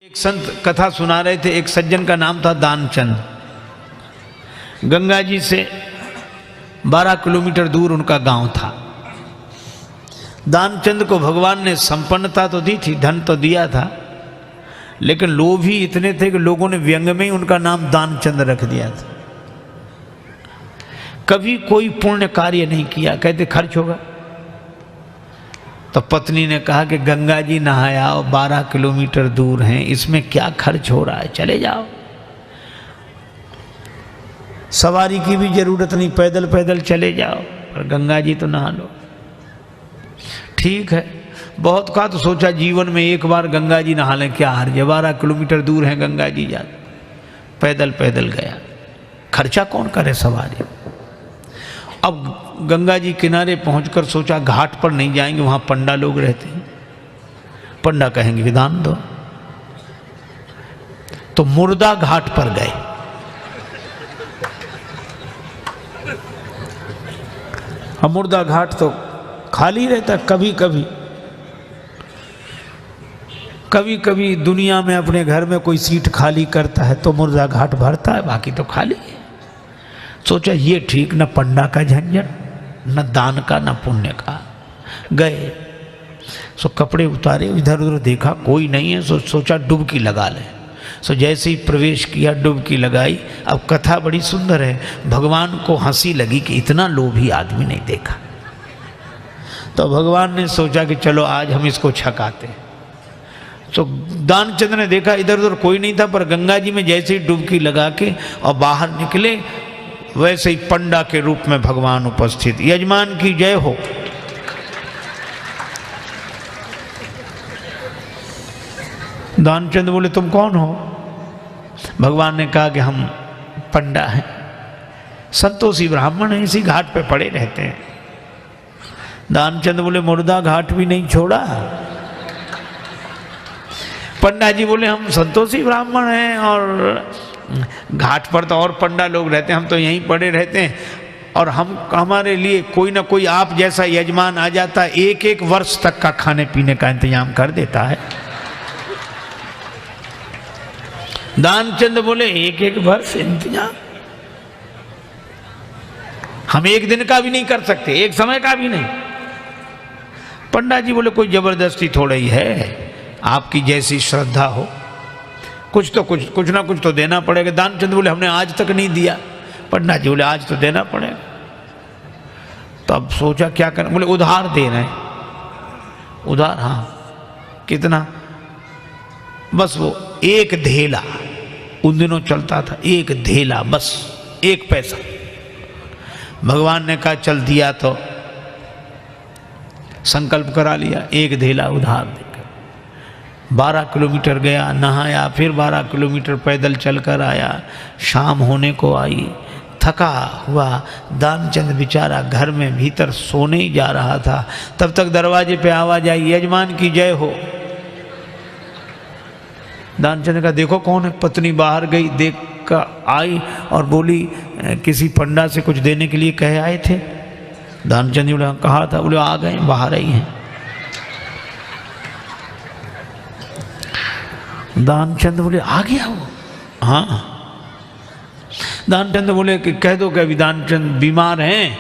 एक संत कथा सुना रहे थे। एक सज्जन का नाम था दानचंद। गंगा जी से 12 किलोमीटर दूर उनका गांव था। दानचंद को भगवान ने संपन्नता तो दी थी, धन तो दिया था, लेकिन लोभ ही इतने थे कि लोगों ने व्यंग में ही उनका नाम दानचंद रख दिया था। कभी कोई पुण्य कार्य नहीं किया, कहते खर्च होगा। तो पत्नी ने कहा कि गंगा जी नहाया और 12 किलोमीटर दूर हैं, इसमें क्या खर्च हो रहा है, चले जाओ। सवारी की भी जरूरत नहीं, पैदल पैदल चले जाओ और गंगा जी तो नहा लो। ठीक है, बहुत कहा तो सोचा जीवन में एक बार गंगा जी नहा लें, क्या हर्ज है, 12 किलोमीटर दूर है गंगा जी, जा पैदल पैदल गया, खर्चा कौन करे सवारी। अब गंगा जी किनारे पहुंचकर सोचा घाट पर नहीं जाएंगे, वहां पंडा लोग रहते हैं, पंडा कहेंगे कि दान दो। तो मुर्दा घाट पर गए। अब मुर्दा घाट तो खाली रहता, कभी कभी दुनिया में अपने घर में कोई सीट खाली करता है तो मुर्दा घाट भरता है, बाकी तो खाली है। सोचा ये ठीक, न पंडा का झंझट, न दान का, न पुण्य का। गए सो कपड़े उतारे, इधर उधर देखा कोई नहीं है, सोचा डुबकी लगा ले। सो जैसे ही प्रवेश किया, डुबकी लगाई। अब कथा बड़ी सुंदर है, भगवान को हंसी लगी कि इतना लोभी आदमी नहीं देखा। तो भगवान ने सोचा कि चलो आज हम इसको छकाते। तो दानचंद ने देखा इधर उधर कोई नहीं था, पर गंगा जी में जैसे ही डुबकी लगा के और बाहर निकले, वैसे ही पंडा के रूप में भगवान उपस्थित। यजमान की जय हो। दानचंद बोले तुम कौन हो। भगवान ने कहा कि हम पंडा हैं, संतोषी ब्राह्मण हैं, इसी घाट पे पड़े रहते हैं। दानचंद बोले मुर्दा घाट भी नहीं छोड़ा। पंडा जी बोले हम संतोषी ब्राह्मण हैं और घाट पर तो और पंडा लोग रहते हैं, हम तो यहीं पड़े रहते हैं, और हमारे लिए कोई ना कोई आप जैसा यजमान आ जाता, एक वर्ष तक का खाने पीने का इंतजाम कर देता है। दानचंद बोले एक वर्ष इंतजाम, हम एक दिन का भी नहीं कर सकते, एक समय का भी नहीं। पंडा जी बोले कोई जबरदस्ती थोड़ा ही है, आपकी जैसी श्रद्धा हो, कुछ ना कुछ तो देना पड़ेगा। दानचंद बोले हमने आज तक नहीं दिया। पंडा जी बोले आज तो देना पड़ेगा। तब सोचा क्या करना, बोले उधार दे रहे हैं। उधार, हाँ कितना, बस वो एक धेला, उन दिनों चलता था एक धेला, बस 1 पैसा। भगवान ने कहा चल दिया, तो संकल्प करा लिया, 1 धेला उधार देकर 12 किलोमीटर गया, नहाया, फिर 12 किलोमीटर पैदल चलकर आया। शाम होने को आई, थका हुआ दानचंद बेचारा घर में भीतर सोने ही जा रहा था। तब तक दरवाजे पे आवाज आई, यजमान की जय हो। दानचंद का देखो कौन है। पत्नी बाहर गई, देख कर आई और बोली किसी पंडा से कुछ देने के लिए कहे आए थे। दानचंद बोले कहा था, बोले आ गए, बाहर आई हैं। दानचंद बोले आ गया वो, हाँ। दानचंद बोले कि कह दो कि अभी दानचंद बीमार हैं,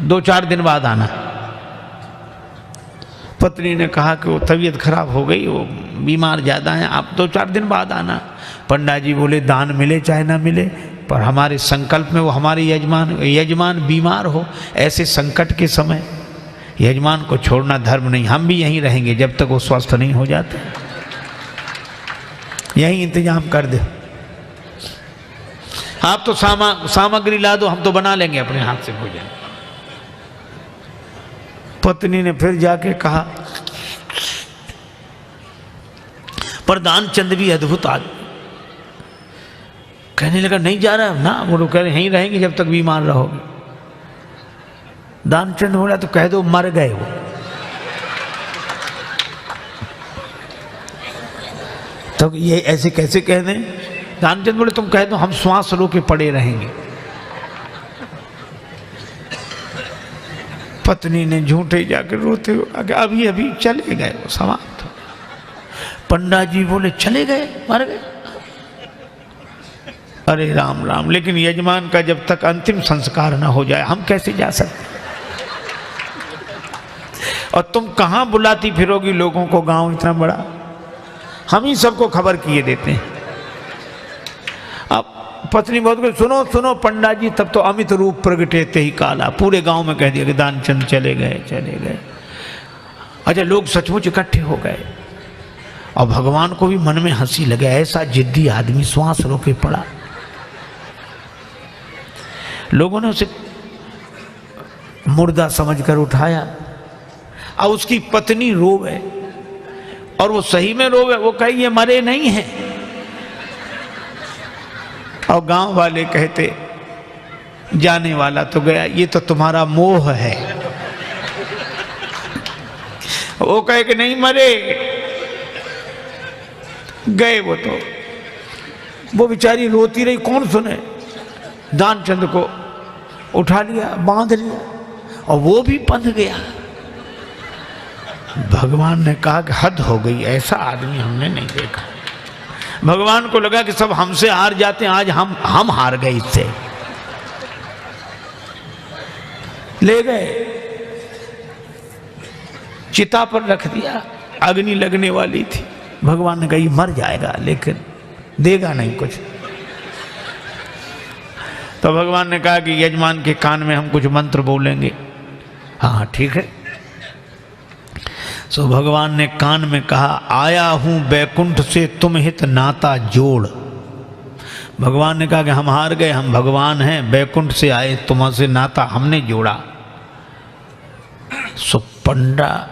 2-4 दिन बाद आना। पत्नी ने कहा कि वो तबीयत खराब हो गई, वो बीमार ज़्यादा हैं, आप 2-4 दिन बाद आना। पंडा जी बोले दान मिले चाहे ना मिले, पर हमारे संकल्प में वो हमारे यजमान बीमार हो, ऐसे संकट के समय यजमान को छोड़ना धर्म नहीं, हम भी यहीं रहेंगे जब तक वो स्वस्थ नहीं हो जाते, यहीं इंतजाम कर दे। आप तो सामग्री ला दो, हम तो बना लेंगे अपने हाथ से भोजन। पत्नी ने फिर जाके कहा, पर दानचंद भी अद्भुत आदमी, कहने लगा नहीं जा रहा ना, वो लोग कह रहे यहीं रहेंगे जब तक बीमार रहोगे। दानचंद बोला तो कह दो मर गए वो। तो ये ऐसे कैसे कह दें। दानचंद बोले तुम कह दो हम श्वास रो के पड़े रहेंगे। पत्नी ने झूठे जाकर रोते हुए अभी चले गए, वो समाप्त। पंडा जी बोले चले गए, मर गए। अरे राम राम, लेकिन यजमान का जब तक अंतिम संस्कार ना हो जाए हम कैसे जा सकते। और तुम कहां बुलाती फिरोगी लोगों को, गांव इतना बड़ा, हम ही सबको खबर किए देते हैं। अब पत्नी बहुत कुछ, सुनो सुनो पंडा जी, तब तो अमित रूप प्रगटे ही काला, पूरे गांव में कह दिया कि दानचंद चले गए चले गए। अच्छा, लोग सचमुच इकट्ठे हो गए और भगवान को भी मन में हंसी लगे, ऐसा जिद्दी आदमी श्वास रोके पड़ा। लोगों ने उसे मुर्दा समझकर उठाया। अब उसकी पत्नी रोवे, और वो सही में रोवे, वो कहे ये मरे नहीं हैं। और गांव वाले कहते जाने वाला तो गया, ये तो तुम्हारा मोह है। वो कहे कि नहीं मरे, गए वो तो। वो बेचारी रोती रही, कौन सुने। दानचंद को उठा लिया, बांध लिया, और वो भी बंध गया। भगवान ने कहा कि हद हो गई, ऐसा आदमी हमने नहीं देखा। भगवान को लगा कि सब हमसे हार जाते हैं, आज हम हार गए इससे। ले गए, चिता पर रख दिया, अग्नि लगने वाली थी। भगवान ने कहा ये मर जाएगा लेकिन देगा नहीं कुछ। तो भगवान ने कहा कि यजमान के कान में हम कुछ मंत्र बोलेंगे। हाँ ठीक है। सो भगवान ने कान में कहा, आया हूं बैकुंठ से तुम हित नाता जोड़। भगवान ने कहा कि हम हार गए, हम भगवान हैं, बैकुंठ से आए, तुमसे नाता हमने जोड़ा। सो पंडा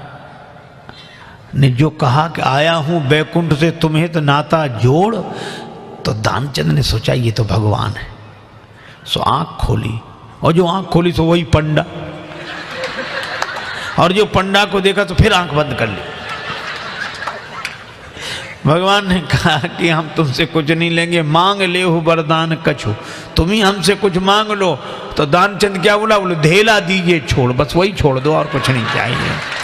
ने जो कहा कि आया हूं बैकुंठ से तुम हित नाता जोड़, तो दानचंद ने सोचा ये तो भगवान है। सो आंख खोली, और जो आंख खोली सो वही पंडा, और जो पंडा को देखा तो फिर आंख बंद कर ली। भगवान ने कहा कि हम तुमसे कुछ नहीं लेंगे, मांग ले हो वरदान कछु, तुम ही हमसे कुछ मांग लो। तो दानचंद क्या बोला, बोले धेला दीजिए छोड़, बस वही छोड़ दो और कुछ नहीं चाहिए।